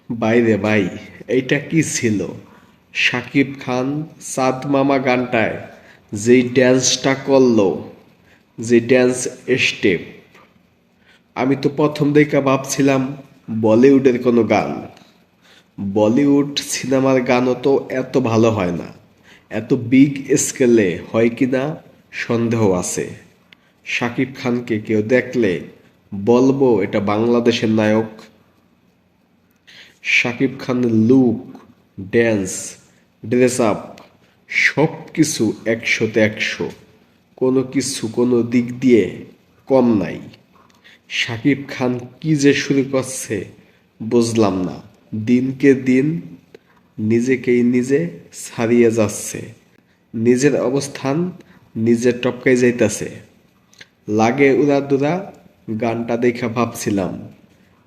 বাইরে ভাই, এইটা কি ছিল? শাকিব খান সাদ মামা গানটায় যেই ড্যান্সটা করলো, যে ড্যান্স স্টেপ, আমি তো প্রথম দেখা ভাবছিলাম বলিউডের কোনো গান। বলিউড সিনেমার গানও তো এত ভালো হয় না, এত বিগ স্কেলে হয় কি না সন্দেহ আছে। শাকিব খানকে কেউ দেখলে বলবো এটা বাংলাদেশের নায়ক। শাকিব খানের লুক, ড্যান্স, ড্রেস আপ, সব কিছু একশোতে একশো, কোনো কিছু কোনো দিক দিয়ে কম নাই। শাকিব খান কি যে শুরু করছে বুঝলাম না। দিনকে দিন নিজেকেই নিজে ছাড়িয়ে যাচ্ছে, নিজের অবস্থান নিজে টপকাই যাইতাছে। লাগে উড়াদুরা গানটা দেখা ভাবছিলাম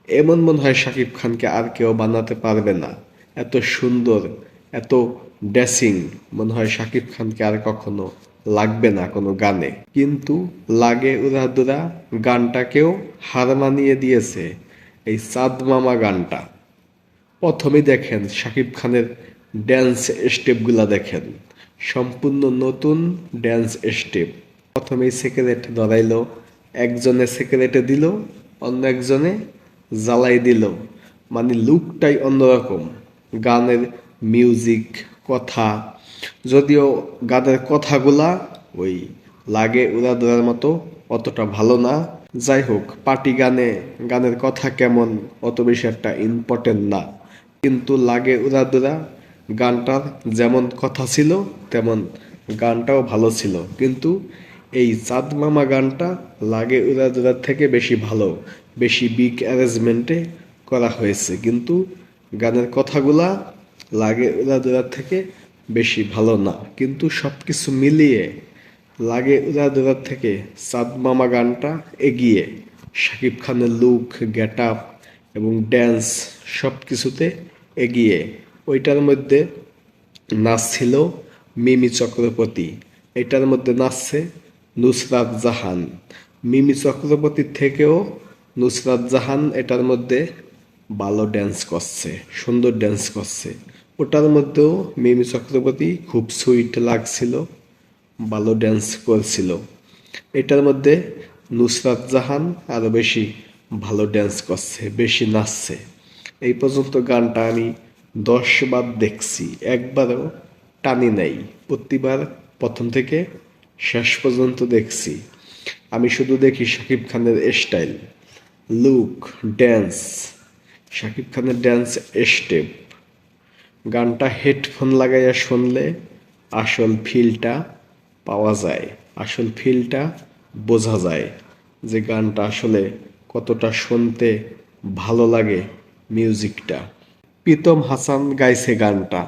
এমন মনে হয় শাকিব খানকে আর কেউ বানাতে পারবে না। এত সুন্দর, এত ড্যাসিং মনে হয় শাকিব খানকে আর কখনো লাগবে না কোনো গানে। কিন্তু লাগে উড়াদুরা গানটাকেও হার মানিয়ে দিয়েছে এই চাঁদ মামা গানটা। প্রথমেই দেখেন শাকিব খানের ড্যান্স স্টেপগুলা দেখেন, সম্পূর্ণ নতুন ড্যান্স স্টেপ। প্রথমেই সিগারেট ধরাইলো, একজনে সিগারেটে দিল, অন্য একজনে জ্বালাই দিল। মানে লুকটাই অন্যরকম। গানের মিউজিক, কথা, যদিও গানের কথাগুলা ওই লাগে উড়াদুরার মতো অতটা ভালো না। যাই হোক, পার্টি গানে গানের কথা কেমন অত বেশি একটা ইম্পর্টেন্ট না। কিন্তু লাগে উড়াদুরা গানটার যেমন কথা ছিল তেমন গানটাও ভালো ছিল। কিন্তু এই চাঁদ মামা গানটা লাগে উড়াদুরার থেকে বেশি ভালো, বেশি বিগ অ্যারেঞ্জমেন্টে করা হয়েছে। কিন্তু গানের কথাগুলা লাগে উড়াদুরার থেকে বেশি ভালো না। কিন্তু সব কিছু মিলিয়ে লাগে উড়াদুরার থেকে চাঁদ মামা গানটা এগিয়ে। শাকিব খানের লুক, গেট আপ এবং ড্যান্স সব কিছুতে এগিয়ে। ওইটার মধ্যে নাচছিল মিমি চক্রবর্তী, এটার মধ্যে নাচছে নুসরাত জাহান। মিমি চক্রবর্তীর থেকেও নুসরাত জাহান এটার মধ্যে ভালো ড্যান্স করছে, সুন্দর ড্যান্স করছে। ওটার মধ্যেও মিমি চক্রবর্তী খুব সুইট লাগছিল, ভালো ড্যান্স করছিল। এটার মধ্যে নুসরাত জাহান আরো বেশি ভালো ড্যান্স করছে, বেশি নাচছে। এই পর্যন্ত গানটা আমি 10 বার দেখছি, একবারও টানি নাই। প্রতিবার প্রথম থেকে শেষ পর্যন্ত দেখছি। আমি শুধু দেখি শাকিব খানের স্টাইল, লুক, ড্যান্স, শাকিব খানের ড্যান্স স্টেপ। গানটা হেডফোন লাগাইয়া শুনলে আসল ফিলটা পাওয়া যায়, আসল ফিলটা বোঝা যায় যে গানটা আসলে কতটা শুনতে ভালো লাগে। মিউজিকটা প্রীতম হাসান গাইছে গানটা।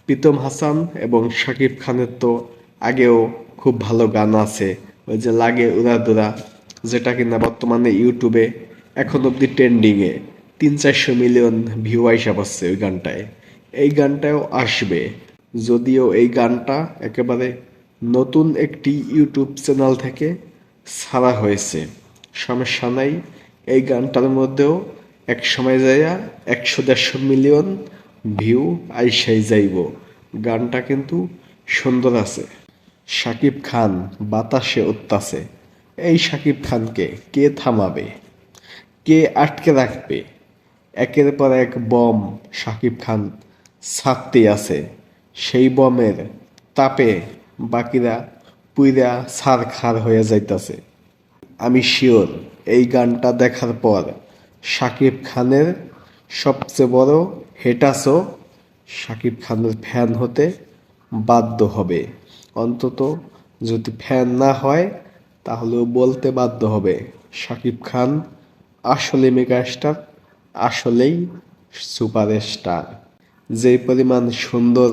প্রীতম হাসান এবং শাকিব খানের তো আগেও খুব ভালো গান আছে, ওই যে লাগে উড়াদুরা, যেটা কিনা বর্তমানে ইউটিউবে এখন অব্দি ট্রেন্ডিংয়ে 300-400 মিলিয়ন ভিউ আইসা পাচ্ছে ওই গানটায়। এই গানটাও আসবে, যদিও এই গানটা একেবারে নতুন একটি ইউটিউব চ্যানেল থেকে ছাড়া হয়েছে। সমস্যা নাই, এই গানটার মধ্যেও এক সময় যাইয়া 100-150 মিলিয়ন ভিউ আইসাই যাইব। গানটা কিন্তু সুন্দর আছে। শাকিব খান বাতাসে উঠতাছে, এই শাকিব খানকে কে থামাবে, কে আটকে রাখবে? একের পর এক বম শাকিব খান ছাড়তে আছে। সেই বমের তাপে বাকিরা পুইরা ছারখার হয়ে যাইতাছে। আমি শিওর এই গানটা দেখার পর শাকিব খানের সবচেয়ে বড় হেটাসও শাকিব খানের ফ্যান হতে বাধ্য হবে। অন্তত যদি ফ্যান না হয় তাহলেও বলতে বাধ্য হবে শাকিব খান আসলে মেগাস্টার, আসলেই সুপারস্টার। যে পরিমাণ সুন্দর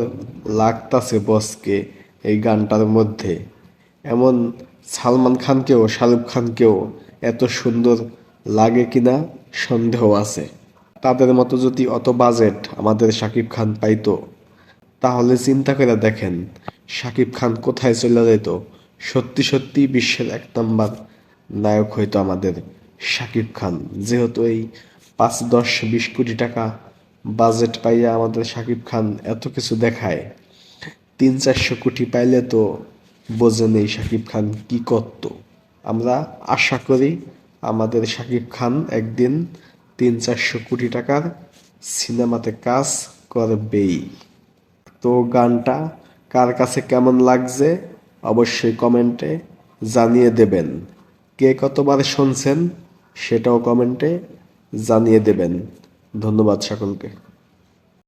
লাগতাছে বসকে এই গানটার মধ্যে, এমন সালমান খানকেও শাহরুখ খানকেও এত সুন্দর লাগে কিনা সন্দেহ আছে। তাদের মতো যদি অত বাজেট আমাদের শাকিব খান পাইতো, তাহলে চিন্তা করে দেখেন শাকিব খান কোথায় চলে যেত। সত্যি সত্যি বিশ্বের 1 নাম্বার নায়ক হইতো আমাদের শাকিব খান। যেহেতু এই 5, 10, 20 কোটি টাকা বাজেট পাইয়া আমাদের শাকিব খান এত কিছু দেখায়, 300-400 কোটি পাইলে তো বোঝেন এই শাকিব খান কি করত। আমরা আশা করি আমাদের শাকিব খান একদিন 300-400 কোটি টাকার সিনেমাতে কাজ করবেই। তো গানটা কার কাছে কেমন লাগছে অবশ্যই কমেন্টে জানিয়ে দেবেন। কে কতবার শুনছেন সেটাও কমেন্টে জানিয়ে দেবেন। ধন্যবাদ সকলকে।